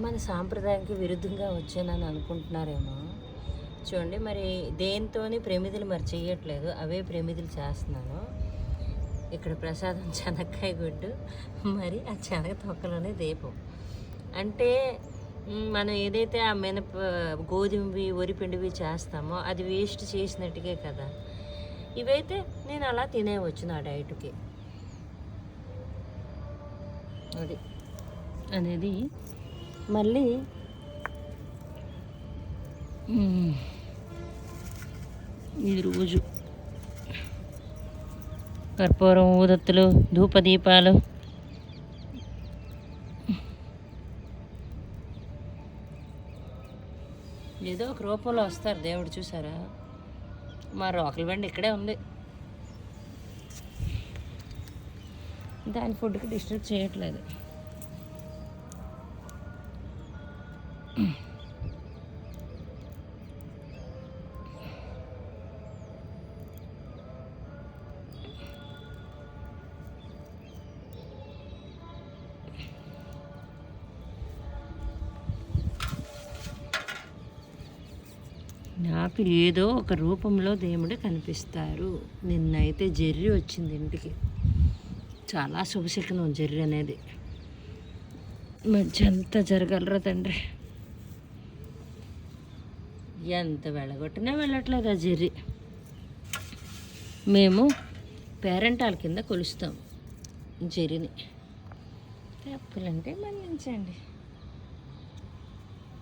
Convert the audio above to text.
మన సాంప్రదాయానికి విరుద్ధంగా వచ్చానని అనుకుంటున్నారేమో. చూడండి, మరి దేంతోని ప్రమిదలు మరి చేయట్లేదు, అవే ప్రమిదలు చేస్తున్నాను. ఇక్కడ ప్రసాదం శనక్కాయ గుడ్డు, మరి ఆ శనగ తొక్కలోనే దీపం. అంటే మనం ఏదైతే ఆ గోధుమవి వరిపిండివి చేస్తామో అది వేస్ట్ చేసినట్టుగే కదా. ఇవైతే నేను అలా తినేవచ్చు నా డైట్కి. అది అనేది మళ్ళీ ఇది రోజు కర్పూరం, ఊదత్తులు, ధూపదీపాలు, ఏదో ఒక రూపంలో వస్తారు దేవుడు. చూసారా, మా రోకలి బండి ఇక్కడే ఉంది. దాని ఫుడ్కి డిస్టర్బ్ చేయట్లేదు. నాకు ఏదో ఒక రూపంలో దేవుడు కనిపిస్తారు. నిన్నైతే జెర్రీ వచ్చింది ఇంటికి. చాలా శుభశకనం జెర్రీ అనేది. మంచి అంతా జరగలరా తండ్రి. ఎంత వెళ్ళగొట్టినా వెళ్ళట్లేదు ఆ జెర్రీ. మేము పేరెంటాల కింద కొలుస్తాం జెర్రీని. తప్పులంటే మన్నించండి.